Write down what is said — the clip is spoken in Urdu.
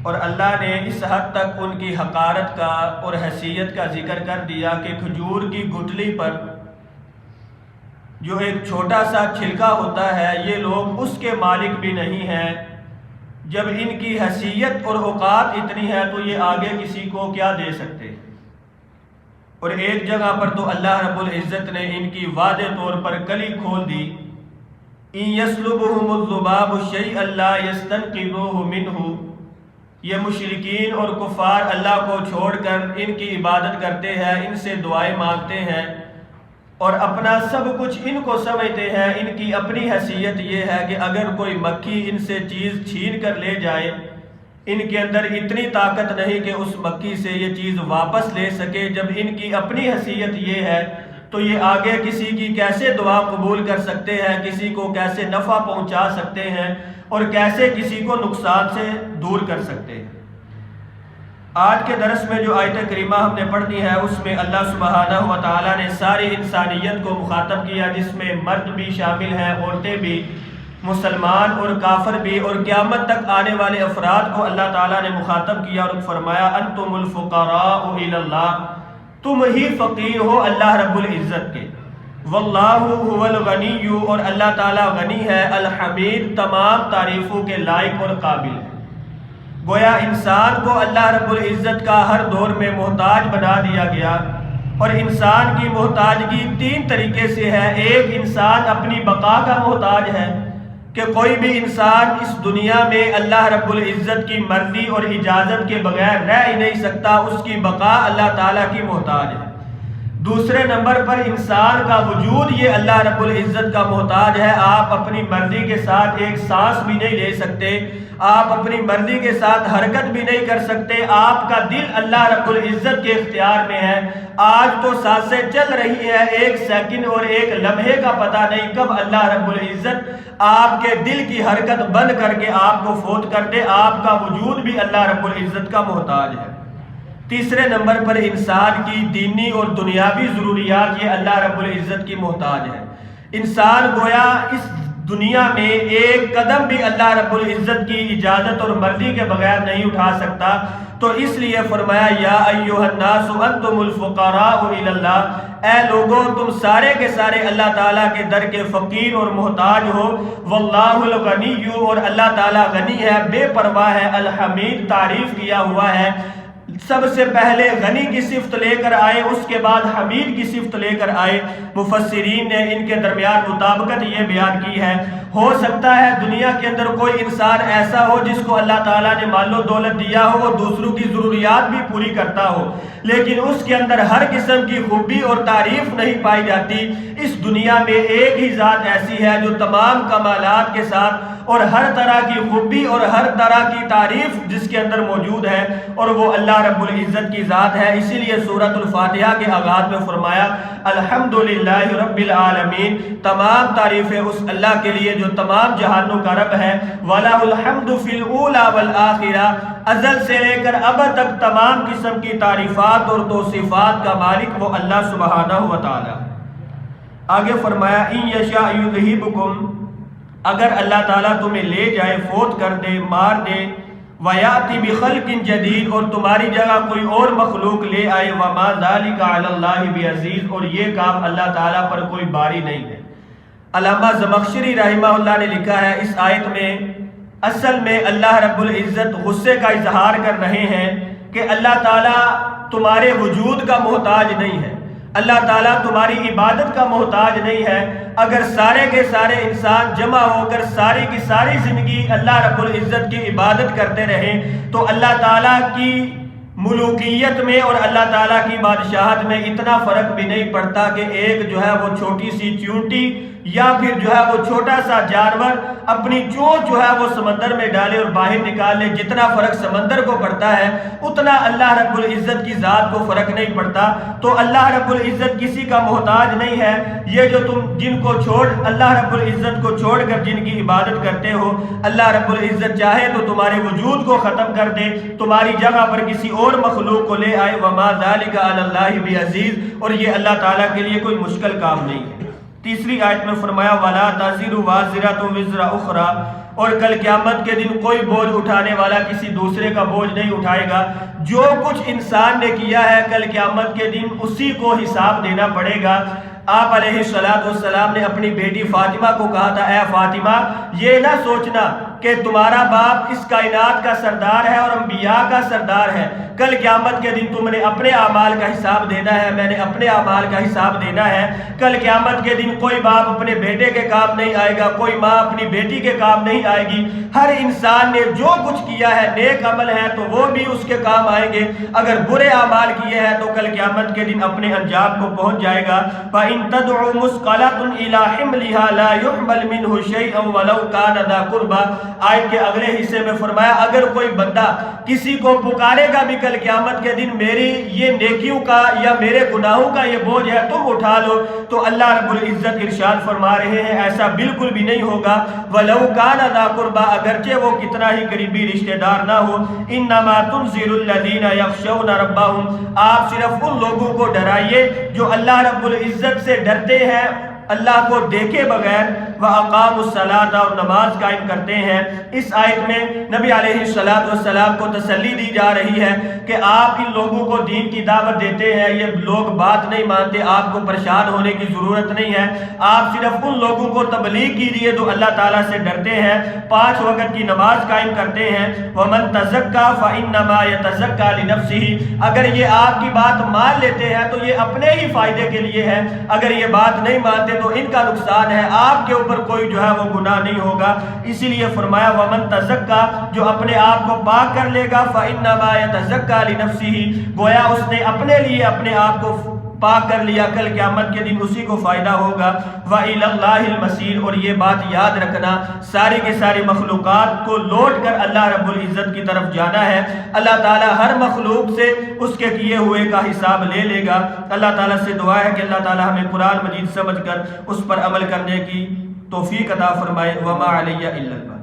اور اللہ نے اس حد تک ان کی حقارت کا اور حیثیت کا ذکر کر دیا کہ کھجور کی گٹھلی پر جو ایک چھوٹا سا چھلکا ہوتا ہے یہ لوگ اس کے مالک بھی نہیں ہیں۔ جب ان کی حیثیت اور اوقات اتنی ہے تو یہ آگے کسی کو کیا دے سکتے۔ اور ایک جگہ پر تو اللہ رب العزت نے ان کی واضح طور پر کلی کھول دی، إِن يَسْلُبْهُمُ الذُّبَابُ شَيْئًا لَا يَسْتَنْقِذُوهُ مِنْهُ۔ یہ مشرکین اور کفار اللہ کو چھوڑ کر ان کی عبادت کرتے ہیں، ان سے دعائیں مانگتے ہیں اور اپنا سب کچھ ان کو سمجھتے ہیں۔ ان کی اپنی حیثیت یہ ہے کہ اگر کوئی مکھی ان سے چیز چھین کر لے جائے، ان کے اندر اتنی طاقت نہیں کہ اس مکھی سے یہ چیز واپس لے سکے۔ جب ان کی اپنی حیثیت یہ ہے تو یہ آگے کسی کی کیسے دعا قبول کر سکتے ہیں، کسی کو کیسے نفع پہنچا سکتے ہیں اور کیسے کسی کو نقصان سے دور کر سکتے ہیں۔ آج کے درس میں جو آیت کریمہ ہم نے پڑھی ہے اس میں اللہ سبحانہ و تعالیٰ نے ساری انسانیت کو مخاطب کیا، جس میں مرد بھی شامل ہیں، عورتیں بھی، مسلمان اور کافر بھی، اور قیامت تک آنے والے افراد کو اللہ تعالیٰ نے مخاطب کیا اور فرمایا انتم الفقراء الی اللہ، تم ہی فقیر ہو اللہ رب العزت کے، واللہ هو الغنی، اور اللہ تعالیٰ غنی ہے، الحمید تمام تعریفوں کے لائق اور قابل ہے۔ گویا انسان کو اللہ رب العزت کا ہر دور میں محتاج بنا دیا گیا، اور انسان کی محتاجگی تین طریقے سے ہے۔ ایک، انسان اپنی بقا کا محتاج ہے کہ کوئی بھی انسان اس دنیا میں اللہ رب العزت کی مرضی اور اجازت کے بغیر رہ ہی نہیں سکتا، اس کی بقا اللہ تعالیٰ کی محتاج ہے۔ دوسرے نمبر پر انسان کا وجود یہ اللہ رب العزت کا محتاج ہے۔ آپ اپنی مرضی کے ساتھ ایک سانس بھی نہیں لے سکتے، آپ اپنی مرضی کے ساتھ حرکت بھی نہیں کر سکتے، آپ کا دل اللہ رب العزت کے اختیار میں ہے۔ آج تو سانسیں چل رہی ہے، ایک سیکنڈ اور ایک لمحے کا پتہ نہیں کب اللہ رب العزت آپ کے دل کی حرکت بند کر کے آپ کو فوت کر دے۔ آپ کا وجود بھی اللہ رب العزت کا محتاج ہے۔ تیسرے نمبر پر انسان کی دینی اور دنیاوی ضروریات یہ اللہ رب العزت کی محتاج ہے۔ انسان گویا اس دنیا میں ایک قدم بھی اللہ رب العزت کی اجازت اور مرضی کے بغیر نہیں اٹھا سکتا، تو اس لیے فرمایا یا ایھا الناس انتم الفقراء الی اللہ، اے لوگوں تم سارے کے سارے اللہ تعالیٰ کے در کے فقیر اور محتاج ہو، واللہ الغنی، اور اللہ تعالیٰ غنی ہے، بے پرواہ ہے، الحمید تعریف کیا ہوا ہے۔ سب سے پہلے غنی کی صفت لے کر آئے، اس کے بعد حمید کی صفت لے کر آئے۔ مفسرین نے ان کے درمیان مطابقت یہ بیان کی ہے، ہو سکتا ہے دنیا کے اندر کوئی انسان ایسا ہو جس کو اللہ تعالیٰ نے مال و دولت دیا ہو، وہ دوسروں کی ضروریات بھی پوری کرتا ہو، لیکن اس کے اندر ہر قسم کی خوبی اور تعریف نہیں پائی جاتی۔ اس دنیا میں ایک ہی ذات ایسی ہے جو تمام کمالات کے ساتھ اور ہر طرح کی خوبی اور ہر طرح کی تعریف جس کے اندر موجود ہے، اور وہ اللہ رب العزت کی ذات ہے۔ اسی لیے سورۃ الفاتحہ کے آغاز میں فرمایا الحمدللہ رب العالمین، تمام تعریفیں اس اللہ کے لیے جو تمام جہانوں کا رب ہے، وَلَهُ الْحَمْدُ فِي الْأُولَى وَالْآخِرَةِ، ازل سے لے کر اب تک تمام قسم کی تعریفات اور توصیفات کا مالک وہ اللہ سبحانہ و تعالی۔ آگے فرمایا ان یشاء یذہبکم، اگر اللہ تعالیٰ تمہیں لے جائے، فوت کر دے، مار دے، وَيَأْتِ بِخَلْقٍ جَدِيدٍ، اور تمہاری جگہ کوئی اور مخلوق لے آئے، وَمَا ذَلِكَ عَلَى اللَّهِ بِعَزِيزٍ، اور یہ کام اللہ تعالیٰ پر کوئی باری نہیں ہے۔ علامہ زمخشری رحمہ اللہ نے لکھا ہے اس آیت میں اصل میں اللہ رب العزت غصے کا اظہار کر رہے ہیں کہ اللہ تعالیٰ تمہارے وجود کا محتاج نہیں ہے، اللہ تعالیٰ تمہاری عبادت کا محتاج نہیں ہے۔ اگر سارے کے سارے انسان جمع ہو کر ساری کی ساری زندگی اللہ رب العزت کی عبادت کرتے رہیں تو اللہ تعالیٰ کی ملوکیت میں اور اللہ تعالیٰ کی بادشاہت میں اتنا فرق بھی نہیں پڑتا کہ ایک جو ہے وہ چھوٹی سی چونٹی یا پھر جو ہے وہ چھوٹا سا جانور اپنی چونچ جو ہے وہ سمندر میں ڈالے اور باہر نکال لے، جتنا فرق سمندر کو پڑتا ہے اتنا اللہ رب العزت کی ذات کو فرق نہیں پڑتا۔ تو اللہ رب العزت کسی کا محتاج نہیں ہے۔ یہ جو تم جن کو چھوڑ اللہ رب العزت کو چھوڑ کر جن کی عبادت کرتے ہو، اللہ رب العزت چاہے تو تمہارے وجود کو ختم کر دے، تمہاری جگہ پر کسی اور مخلوق کو لے آئے، وما ذلک علی اللہ بعزیز، اور یہ اللہ تعالیٰ کے لیے کوئی مشکل کام نہیں ہے۔ تیسری آیت میں فرمایا وَلَا تَزِرُ وَازِرَةٌ وِزْرَ أُخْرَى، اور کل قیامت کے دن کوئی بوجھ اٹھانے والا کسی دوسرے کا بوجھ نہیں اٹھائے گا۔ جو کچھ انسان نے کیا ہے کل قیامت کے دن اسی کو حساب دینا پڑے گا۔ آپ علیہ السلام نے اپنی بیٹی فاطمہ کو کہا تھا، اے فاطمہ یہ نہ سوچنا کہ تمہارا باپ اس کائنات کا سردار ہے اور انبیاء کا سردار ہے، کل قیامت کے دن تم نے اپنے اعمال کا حساب دینا ہے، میں نے اپنے اعمال کا حساب دینا ہے۔ کل قیامت کے دن کوئی باپ اپنے بیٹے کے کام نہیں آئے گا، کوئی ماں اپنی بیٹی کے کام نہیں آئے گی۔ ہر انسان نے جو کچھ کیا ہے نیک عمل ہے تو وہ بھی اس کے کام آئیں گے، اگر برے اعمال کیے ہیں تو کل قیامت کے دن اپنے انجام کو پہنچ جائے گا۔ فَإِن تَدْعُ مُثْقَلَةٌ إِلَىٰ حِمْلِهَا لَا يُحْمَلْ مِنْهُ شَيْئًا وَلَوْ كَانَ ذَا قُرْبَىٰ۔ آیت کے اگلے حصے میں فرمایا اگر کوئی بندہ کسی کو پکارے گا بھی کل قیامت کے دن میری یہ نیکیوں کا یا میرے گناہوں کا یہ بوجھ ہے تم اٹھا لو، تو اللہ رب العزت ارشاد فرما رہے ہیں ایسا بالکل بھی نہیں ہوگا۔ وَلَوْ كَانَ ذَا قُرْبَىٰ، اگرچہ وہ کتنا ہی قریبی رشتہ دار نہ ہو۔ إِنَّمَا تُنذِرُ الَّذِينَ يَخْشَوْنَ رَبَّهُمْ، آپ صرف ان لوگوں کو ڈرائیے جو اللہ رب العزت سے ڈرتے ہیں، اللہ کو دیکھے بغیر، وَأَقَامُوا الصَّلَاةَ، اور نماز قائم کرتے ہیں۔ اس آیت میں نبی علیہ السلام کو تسلی دی جا رہی ہے کہ آپ ان لوگوں کو دین کی دعوت دیتے ہیں، یہ لوگ بات نہیں مانتے، آپ کو پریشان ہونے کی ضرورت نہیں ہے، آپ صرف ان لوگوں کو تبلیغ کیجیے جو اللہ تعالیٰ سے ڈرتے ہیں، 5 وقت کی نماز قائم کرتے ہیں۔ وَمَن تَزَكَّىٰ فَإِنَّمَا يَتَزَكَّىٰ لِنَفْسِهِ، اگر یہ آپ کی بات مان لیتے ہیں تو یہ اپنے ہی فائدے کے لیے ہے، اگر یہ بات نہیں مانتے تو ان کا نقصان ہے، آپ کے اوپر کوئی جو ہے وہ گناہ نہیں ہوگا۔ اسی لیے فرمایا وَمَن تَزَكَّىٰ، جو اپنے آپ کو پاک کر لے گا، فَإِنَّمَا يَتَزَكَّىٰ لِنَفْسِهِ، گویا اس نے اپنے لیے اپنے آپ کو پاک کر لیا، کل قیامت کے دن اسی کو فائدہ ہوگا۔ وَإِلَى اللَّهِ الْمَصِيرُ، اور یہ بات یاد رکھنا ساری کے ساری مخلوقات کو لوٹ کر اللہ رب العزت کی طرف جانا ہے۔ اللہ تعالیٰ ہر مخلوق سے اس کے کیے ہوئے کا حساب لے لے گا۔ اللہ تعالیٰ سے دعا ہے کہ اللہ تعالیٰ ہمیں قرآن مجید سمجھ کر اس پر عمل کرنے کی توفیق عطا فرمائے۔ وَمَا عَلَيَّ إِلَّا الْبَلَاغُ۔